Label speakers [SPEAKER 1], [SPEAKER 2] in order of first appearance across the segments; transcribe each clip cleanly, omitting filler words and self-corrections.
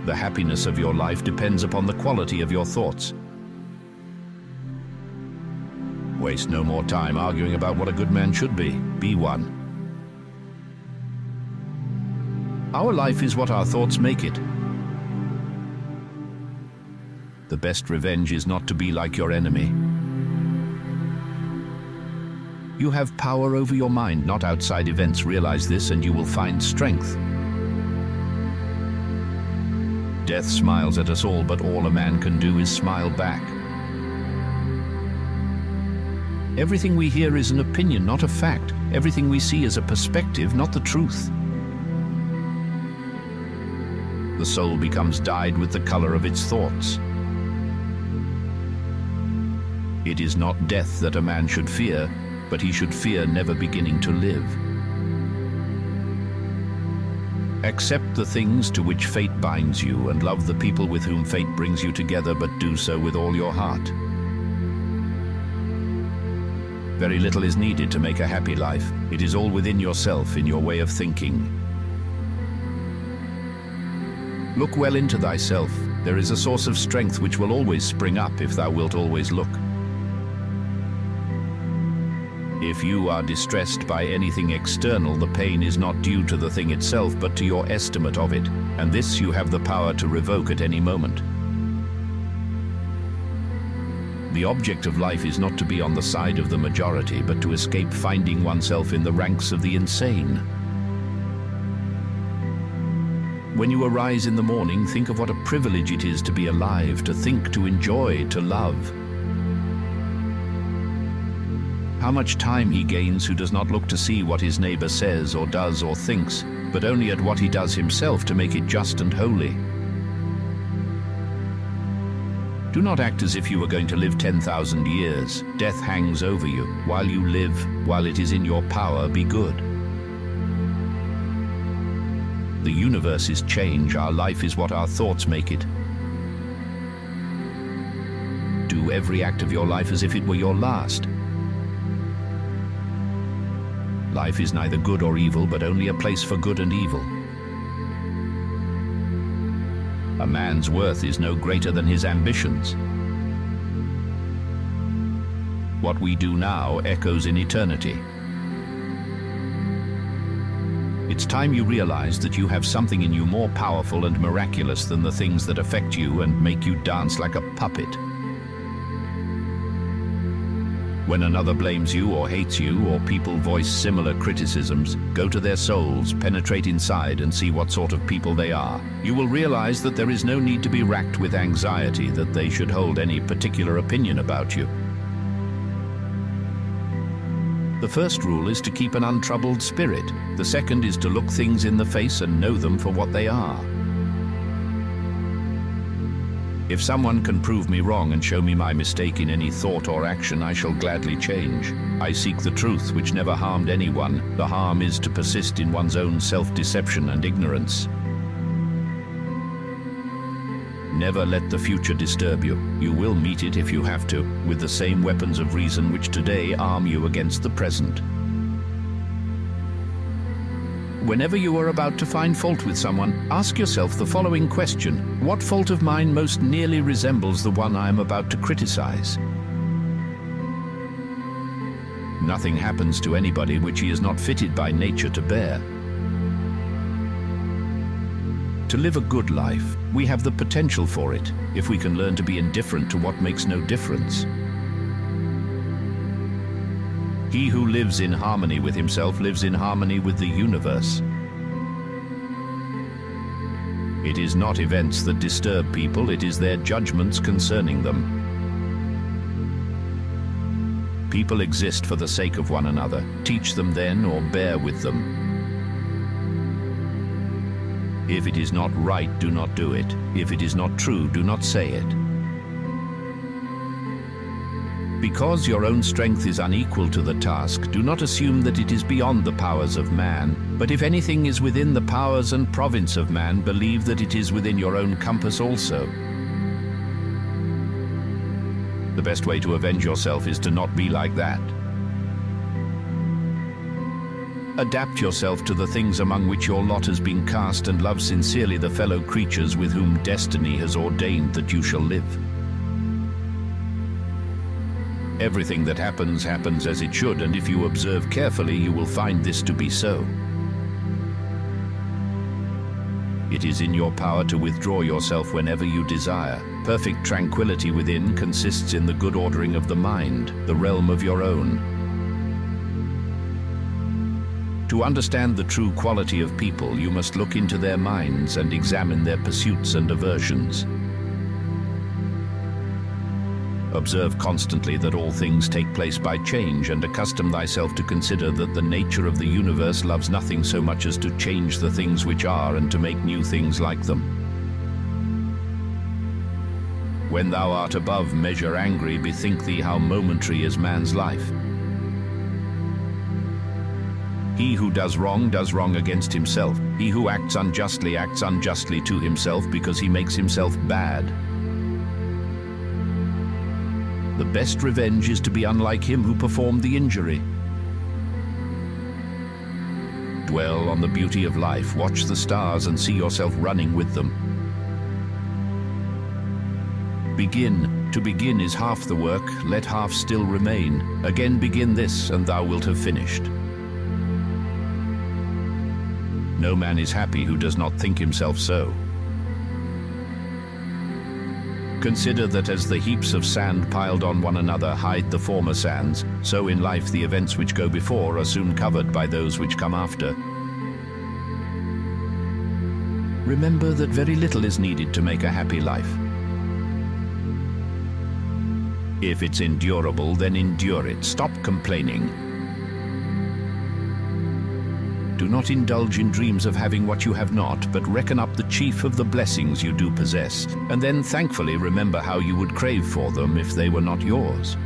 [SPEAKER 1] The happiness of your life depends upon the quality of your thoughts. Waste no more time arguing about what a good man should be. Be one. Our life is what our thoughts make it. The best revenge is not to be like your enemy. You have power over your mind, not outside events. Realize this and you will find strength. Death smiles at us all, but all a man can do is smile back. Everything we hear is an opinion, not a fact. Everything we see is a perspective, not the truth. The soul becomes dyed with the color of its thoughts. It is not death that a man should fear, but he should fear never beginning to live. Accept the things to which fate binds you, and love the people with whom fate brings you together, but do so with all your heart. Very little is needed to make a happy life. It is all within yourself, in your way of thinking. Look well into thyself. There is a source of strength which will always spring up if thou wilt always look. If you are distressed by anything external, the pain is not due to the thing itself, but to your estimate of it, and this you have the power to revoke at any moment. The object of life is not to be on the side of the majority, but to escape finding oneself in the ranks of the insane. When you arise in the morning, think of what a privilege it is to be alive, to think, to enjoy, to love. How much time he gains who does not look to see what his neighbor says or does or thinks, but only at what he does himself to make it just and holy. Do not act as if you were going to live 10,000 years. Death hangs over you. While you live, while it is in your power, be good. The universe is change. Our life is what our thoughts make it. Do every act of your life as if it were your last. Life is neither good or evil, but only a place for good and evil. A man's worth is no greater than his ambitions. What we do now echoes in eternity. It's time you realize that you have something in you more powerful and miraculous than the things that affect you and make you dance like a puppet. When another blames you or hates you, or people voice similar criticisms, go to their souls, penetrate inside and see what sort of people they are. You will realize that there is no need to be racked with anxiety that they should hold any particular opinion about you. The first rule is to keep an untroubled spirit. The second is to look things in the face and know them for what they are. If someone can prove me wrong and show me my mistake in any thought or action, I shall gladly change. I seek the truth which never harmed anyone. The harm is to persist in one's own self-deception and ignorance. Never let the future disturb you. You will meet it if you have to, with the same weapons of reason which today arm you against the present. Whenever you are about to find fault with someone, ask yourself the following question: what fault of mine most nearly resembles the one I am about to criticize? Nothing happens to anybody which he is not fitted by nature to bear. To live a good life, we have the potential for it, if we can learn to be indifferent to what makes no difference. He who lives in harmony with himself lives in harmony with the universe. It is not events that disturb people, it is their judgments concerning them. People exist for the sake of one another. Teach them then, or bear with them. If it is not right, do not do it. If it is not true, do not say it. Because your own strength is unequal to the task, do not assume that it is beyond the powers of man. But if anything is within the powers and province of man, believe that it is within your own compass also. The best way to avenge yourself is to not be like that. Adapt yourself to the things among which your lot has been cast, and love sincerely the fellow creatures with whom destiny has ordained that you shall live. Everything that happens as it should, and if you observe carefully, you will find this to be so. It is in your power to withdraw yourself whenever you desire. Perfect tranquility within consists in the good ordering of the mind, the realm of your own. To understand the true quality of people, you must look into their minds and examine their pursuits and aversions. Observe constantly that all things take place by change, and accustom thyself to consider that the nature of the universe loves nothing so much as to change the things which are and to make new things like them. When thou art above measure angry, bethink thee how momentary is man's life. He who does wrong against himself. He who acts unjustly to himself, because he makes himself bad. The best revenge is to be unlike him who performed the injury. Dwell on the beauty of life, watch the stars and see yourself running with them. To begin is half the work, let half still remain. Again begin this, and thou wilt have finished. No man is happy who does not think himself so. Consider that as the heaps of sand piled on one another hide the former sands, so in life the events which go before are soon covered by those which come after. Remember that very little is needed to make a happy life. If it's endurable, then endure it. Stop complaining. Do not indulge in dreams of having what you have not, but reckon up the chief of the blessings you do possess, and then thankfully remember how you would crave for them if they were not yours.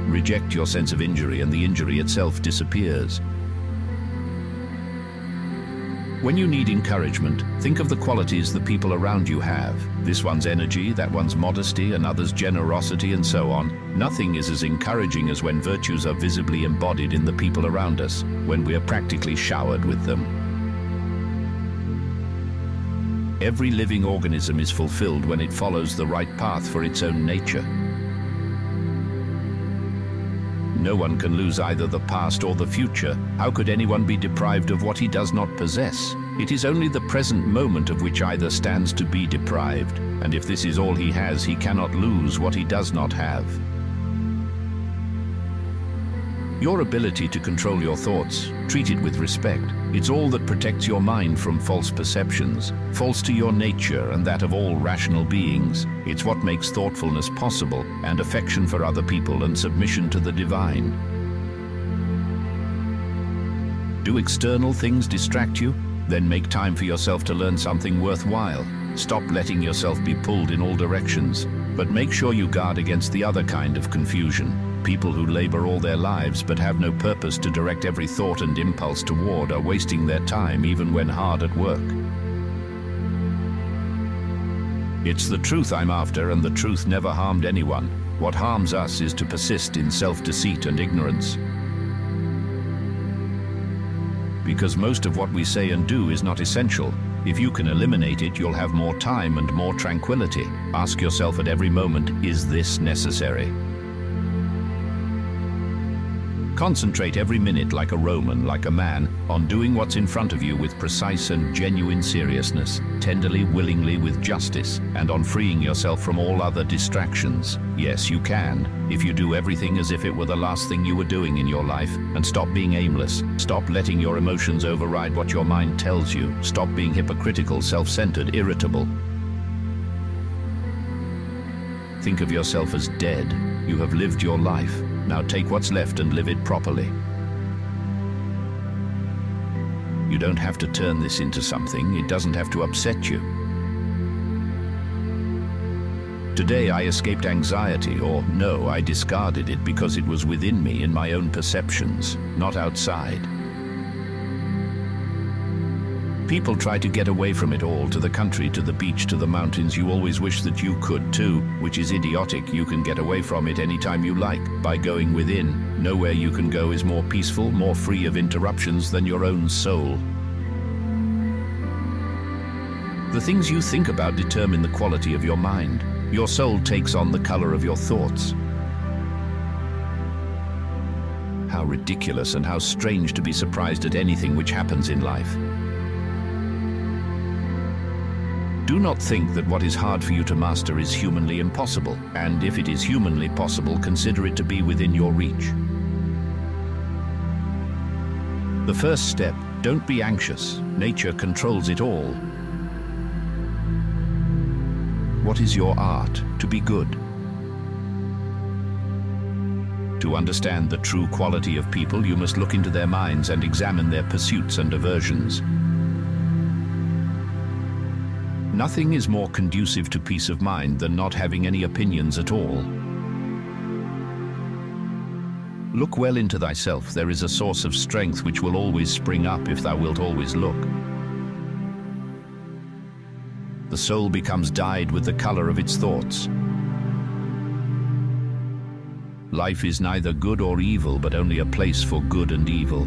[SPEAKER 1] Reject your sense of injury, and the injury itself disappears. When you need encouragement, think of the qualities the people around you have. This one's energy, that one's modesty, another's generosity, and so on. Nothing is as encouraging as when virtues are visibly embodied in the people around us, when we are practically showered with them. Every living organism is fulfilled when it follows the right path for its own nature. No one can lose either the past or the future. How could anyone be deprived of what he does not possess? It is only the present moment of which either stands to be deprived, and if this is all he has, he cannot lose what he does not have. Your ability to control your thoughts, treat it with respect. It's all that protects your mind from false perceptions, false to your nature and that of all rational beings. It's what makes thoughtfulness possible, and affection for other people and submission to the divine. Do external things distract you? Then make time for yourself to learn something worthwhile. Stop letting yourself be pulled in all directions, but make sure you guard against the other kind of confusion. People who labor all their lives but have no purpose to direct every thought and impulse toward are wasting their time even when hard at work. It's the truth I'm after, and the truth never harmed anyone. What harms us is to persist in self-deceit and ignorance. Because most of what we say and do is not essential. If you can eliminate it, you'll have more time and more tranquility. Ask yourself at every moment, is this necessary? Concentrate every minute like a Roman, like a man, on doing what's in front of you with precise and genuine seriousness, tenderly, willingly, with justice, and on freeing yourself from all other distractions. Yes, you can, if you do everything as if it were the last thing you were doing in your life, and stop being aimless. Stop letting your emotions override what your mind tells you. Stop being hypocritical, self-centered, irritable. Think of yourself as dead. You have lived your life. Now take what's left and live it properly. You don't have to turn this into something. It doesn't have to upset you. Today I escaped anxiety, or no, I discarded it because it was within me in my own perceptions, not outside. People try to get away from it all, to the country, to the beach, to the mountains. You always wish that you could too, which is idiotic. You can get away from it anytime you like, by going within. Nowhere you can go is more peaceful, more free of interruptions than your own soul. The things you think about determine the quality of your mind. Your soul takes on the color of your thoughts. How ridiculous and how strange to be surprised at anything which happens in life. Do not think that what is hard for you to master is humanly impossible, and if it is humanly possible, consider it to be within your reach. The first step, don't be anxious. Nature controls it all. What is your art? To be good. To understand the true quality of people, you must look into their minds and examine their pursuits and aversions. Nothing is more conducive to peace of mind than not having any opinions at all. Look well into thyself. There is a source of strength which will always spring up if thou wilt always look. The soul becomes dyed with the color of its thoughts. Life is neither good or evil, but only a place for good and evil.